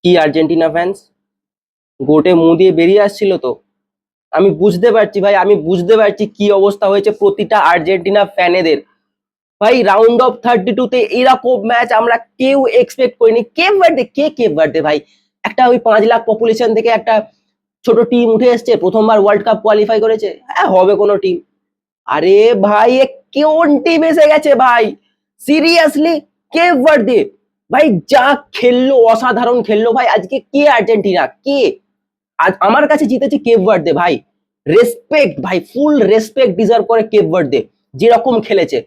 কি Argentina fans গোটে মুখ দিয়ে বেরিয়ে আসছিল তো। আমি বুঝতে পারছি ভাই, আমি বুঝতে পারছি কি অবস্থা হয়েছে প্রতিটা আর্জেন্টিনা ফ্যানেদের। ভাই রাউন্ড অফ 32 তে এরকম ম্যাচ আমরা কেউ এক্সপেক্ট করিনি। কেপ ভার্দে ভাই একটা ওই 5 লাখ পপুলেশন থেকে একটা ছোট টিম উঠে এসছে, প্রথমবার ওয়ার্ল্ড কাপ কোয়ালিফাই করেছে। হ্যাঁ, হবে কোনো টিম। আরে ভাই এ কোন টিম এসে গেছে ভাই, সিরিয়াসলি। কেপ ভার্দে ভাই যা খেললো, অসাধারণ খেললো ভাই আজকে। কে আর্জেন্টিনা, কে? আজ আমার কাছে জিতেছে কেপ ভার্দে ভাই। রেসপেক্ট ভাই, ফুল রেসপেক্ট ডিজার্ভ করে কেপ ভার্দে যেরকম খেলেছে।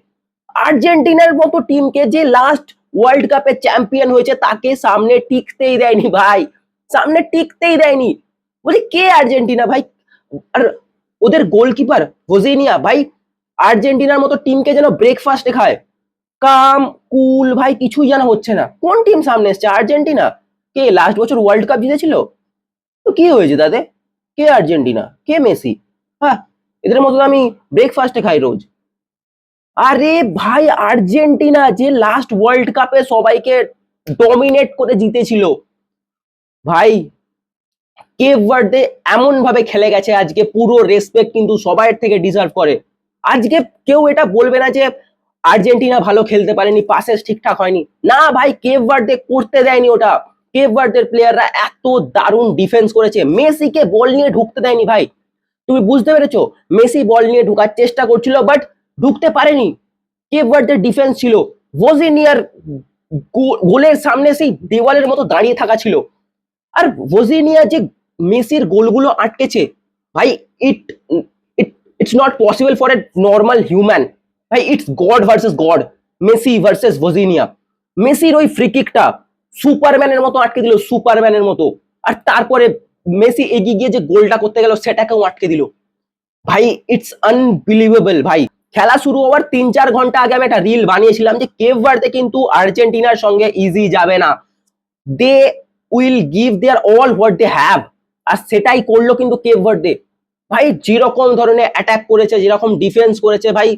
আর্জেন্টিনার মতো টিমকে যে লাস্ট ওয়ার্ল্ড কাপে চ্যাম্পিয়ন হয়েছে তাকে সামনে টিকতেই দেয়নি ভাই, সামনে টিকতেই দেয়নি। বলি কে আর্জেন্টিনা ভাই? আর ওদের গোলকিপার হোজিনিয়া ভাই আর্জেন্টিনার মতো টিমকে যেন ব্রেকফাস্টে খায়। কাম কুল ভাই, কিছুই যেন হচ্ছে না। কোন টিম সামনে এসছে? আর্জেন্টিনা। কে লাস্ট বছর ওয়ার্ল্ড কাপ জিতেছিল? তো কি হয়েছে তাতে? কে আর্জেন্টিনা, কে মেসি? হ্যাঁ, এদের মতো আমি ব্রেকফাস্টে খাই রোজ। আরে ভাই আর্জেন্টিনা যে লাস্ট ওয়ার্ল্ড কাপে সবাইকে ডমিনেট করে জিতেছিল ভাই, কেপ ভার্দে এমন ভাবে খেলে গেছে আজকে, পুরো রেসপেক্ট কিন্তু সবার থেকে ডিজার্ভ করে। আজকে কেউ এটা বলবে না যে আর্জেন্টিনা ভালো খেলতে পারেনি, পাসেস ঠিকঠাক হয়নি। না ভাই, কেপ ভার্দে করতে দেয়নি ওটা। কেপ ভার্দের প্লেয়াররা এত দারুণ ডিফেন্স করেছে, মেসিকে বল নিয়ে ঢুকতে দেয়নি ভাই। তুমি বুঝতে পেরেছো? মেসি বল নিয়ে ঢোকার চেষ্টা করছিল বাট ঢুকতে পারেনি। কেপ ভার্দের ডিফেন্স ছিল, ভোজিনিয়ার গোলের সামনে সেই দেওয়ালের মতো দাঁড়িয়ে থাকা ছিল। আর ভোজিনিয়া যে মেসির গোলগুলো আটকেছে ভাই, it it it's not possible for a normal human. ভাই it's God versus God, Messi versus ভোজিনিয়া। মেসির ওই ফ্রি কিকটা সুপারম্যানের মতো আটকে দিল, সুপারম্যানের মতো। আর তারপরে মেসি এগিয়ে গিয়ে যে গোলটা করতে গেল সেটাকেও আটকে দিল। ভাই ইটস আনবিলিভেবল ভাই। খেলা শুরু হওয়ার 3-4 ঘন্টা আগে আমি একটা রিল বানিয়েছিলাম যে কেপ ভার্দে কিন্তু আর্জেন্টিনার সঙ্গে ইজি যাবে না, they will give their all what they have. আর সেটাই করলো কিন্তু কেপ ভার্দে। ভাই যেরকম ধরনের অ্যাটাক করেছে, যেরকম ডিফেন্স করেছে ভাই,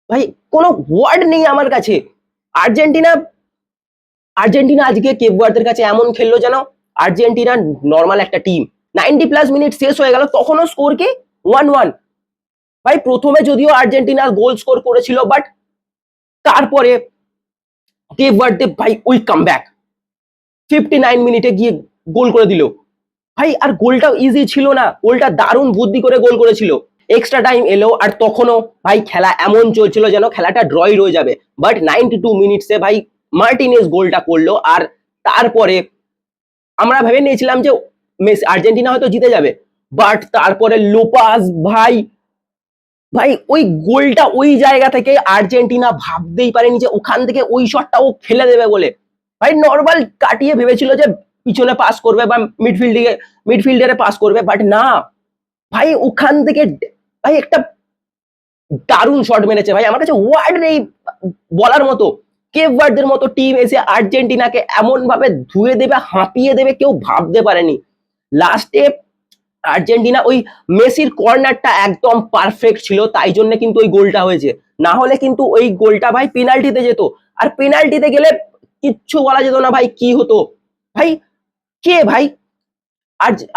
ভাই কোনো ওয়ার্ড নেই আমার কাছে। আর্জেন্টিনা আর্জেন্টিনা আজকে কেপ ভার্দের কাছে এমন খেললো যেন আর্জেন্টিনা নর্মাল একটা টিম। 90+ মিনিট শেষ হয়ে গেল, তখনও স্কোর কি 1-1। ভাই প্রথমে যদিও আর্জেন্টিনা গোল স্কোর করেছিল বাট তারপরে কেপ ভার্দে ভাই ওই কামব্যাক 59 মিনিটে গিয়ে গোল করে দিল ভাই। আর গোলটাও ইজি ছিল না, গোলটা দারুণ বুদ্ধি করে গোল করেছিল। এক্সট্রা টাইম এলো আর তখনও ভাই খেলা এমন চলছিল যেন খেলাটা ড্রই রয়ে যাবে। বাট 92 মিনিটসে ভাই মার্টিনেজ গোলটা করলো। আর তারপরে আমরা ভেবে নিয়েছিলাম যে আর্জেন্টিনা হয়তো জিতে যাবে, বাট তারপরে লোপাস ভাই, ভাই ওই গোলটা ওই জায়গা থেকে আর্জেন্টিনা ভাবতেই পারেনি যে ওখান থেকে ওই শটটা ও ফেলে দেবে বলে। ভাই নর্মাল কাটিয়ে ভেবেছিল যে পিছনে পাস করবে বা মিডফিল্ডারে পাস করবে, বাট না ভাই ওখান থেকে ভাই একটা দারুণ শট মেরেছে ভাই। আমার কাছে ওয়ার্ড নেই বলার মতো। কেপ ভার্দের মতো টিম এসে আর্জেন্টিনাকে এমন ভাবে ধুয়ে দেবে, হাঁপিয়ে দেবে, কেউ ভাবতে পারেনি। লাস্টে আর্জেন্টিনা ওই মেসির কর্নারটা একদম পারফেক্ট ছিল, তাই জন্য কিন্তু ওই গোলটা হয়েছে। না হলে কিন্তু ওই গোলটা ভাই পেনাল্টিতে যেত। আর পেনাল্টিতে গেলে কিচ্ছু বলা যেত না ভাই, কি হতো ভাই। কে ভাই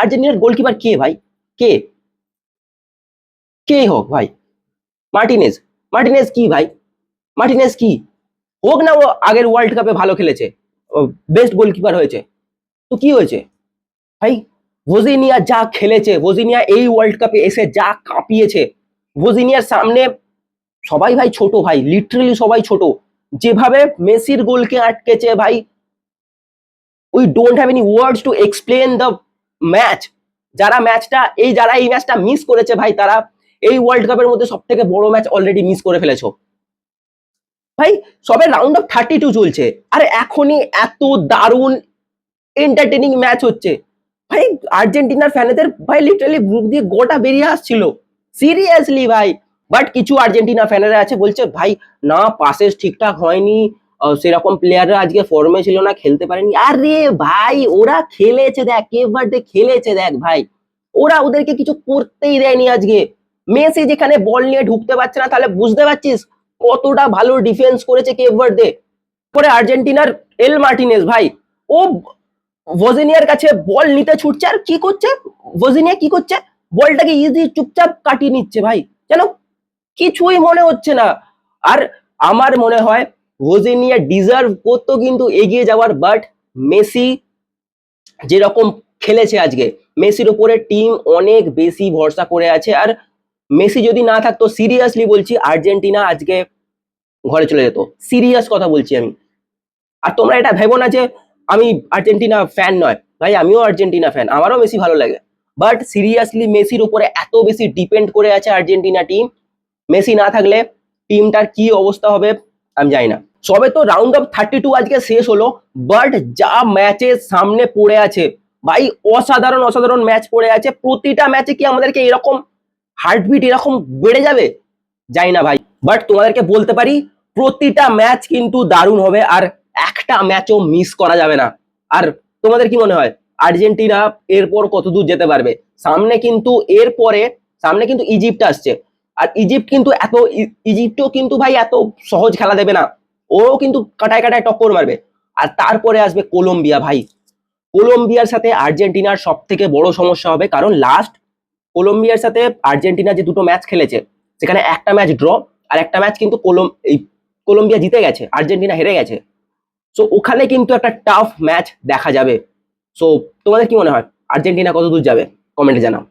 আর্জেন্টিনার গোলকিপার কে ভাই? কে? কে হোক ভাই? মার্টিনেজ। মার্টিনেজ কি ভাই? মার্টিনেজ কি হোক না, ও আগের ওয়ার্ল্ড কাপে ভালো খেলেছে, বেস্ট গোলকিপার হয়েছে, তো কি হয়েছে ভাই? ভোজিনিয়া যা খেলেছে, ভোজিনিয়া এই ওয়ার্ল্ড কাপে এসে যা কাঁপিয়েছে, ভোজিনিয়ার সামনে সবাই ভাই ছোট ভাই, লিটারালি সবাই ছোট। যেভাবে মেসির গোলকে আটকেছে ভাই, we don't have any words to explain the match. যারা এই ম্যাচটা মিস করেছে ভাই, তারা এই ওয়ার্ল্ড কাপের মধ্যে সব থেকে বড় ম্যাচ অলরেডি মিস করে ফেলেছো ভাই। সবে রাউন্ড অফ 32 চলছে আর এখনই এত দারুণ এন্টারটেনিং ম্যাচ হচ্ছে ভাই। আর্জেন্টিনার ফ্যানেদের ভাই লিটারালি মুখ দিয়ে গোটা বেরিয়ে আসছিল, সিরিয়াসলি ভাই। বাট কিছু আর্জেন্টিনা ফ্যানেরা আছে বলছে ভাই না, পাসেস ঠিকঠাক হয়নি, সেরকম প্লেয়াররা আজকে ফর্মে ছিল না, খেলতে পারেনি। আরে ভাই ওরা খেলেছে দেখ, কেপ ভার্দে খেলেছে দেখ ভাই, ওরা ওদেরকে কিছু করতেই দেয়নি আজকে। মেসি যেখানে বল নিয়ে ঢুকতে পারছে না, তাহলে বুঝতে পারছিস কতটা ভালো ডিফেন্স করেছে কেপ ভার্দে। পরে আর্জেন্টিনার এল মার্টিনেজ ভাই, ও ভজিনিয়ার কাছে বল নিতে ছুটছে, আর কি করছে ভজিনিয়া, কি করছে, বলটাকে ইজি চুপচাপ কাটিয়ে নিচ্ছে ভাই, যেন কিছুই মনে হচ্ছে না। আর আমার মনে হয় ভজিনিয়া ডিজার্ভ করতো কিন্তু এগিয়ে যাওয়ার, বাট মেসি যেরকম খেলেছে আজকে, মেসির উপরে টিম অনেক বেশি ভরসা করে আছে। আর মেসি যদি না থাকতো, সিরিয়াসলি বলছি, আর্জেন্টিনা আজকে ঘরে চলে যেত, সিরিয়াস কথা বলছি আমি। আর তোমরা এটা ভেবো না যে আমি আর্জেন্টিনা ফ্যান নয়, ভাই আমিও আর্জেন্টিনা ফ্যান, আমারও মেসি ভালো লাগে, বাট সিরিয়াসলি মেসির উপরে এত বেশি ডিপেন্ড করে আছে আর্জেন্টিনা টিম, মেসি না থাকলে টিমটার কি অবস্থা হবে আমি জানি না। সবে তো রাউন্ড অফ 32 আজকে শেষ হলো, বাট যা ম্যাচের সামনে পড়ে আছে ভাই, অসাধারণ অসাধারণ ম্যাচ পড়ে আছে। প্রতিটা ম্যাচে কি আমাদেরকে এরকম হার্টবিট এরকম বেড়ে যাবে জানি না ভাই, বাট তোমাদেরকে বলতে পারি প্রতিটা ম্যাচ কিন্তু দারুণ হবে, আর একটা ম্যাচও মিস করা যাবে না। আর তোমাদের কি মনে হয় আর্জেন্টিনা এরপর কতদূর যেতে পারবে? সামনে কিন্তু এরপরে সামনে কিন্তু ইজিপ্ট আসছে, আর ইজিপ্ট কিন্তু ইজিপ্টও কিন্তু ভাই এত সহজ খেলা দেবে না, ওও কিন্তু কাটায় কাটায় টক্কর মারবে। আর তারপরে আসবে কলম্বিয়া ভাই, কলম্বিয়ার সাথে আর্জেন্টিনার সব থেকে বড় সমস্যা হবে, কারণ লাস্ট কলম্বিয়ার সাথে আর্জেন্টিনা যে দুটো ম্যাচ খেলেছে, সেখানে একটা ম্যাচ ড্র, আর একটা ম্যাচ কিন্তু কলম্বিয়া জিতে গেছে, আর্জেন্টিনা হেরে গেছে। সো ওখানে কিন্তু একটা টাফ ম্যাচ দেখা যাবে। সো তোমাদের কি মনে হয় আর্জেন্টিনা কত দূর যাবে? কমেন্টে জানাও।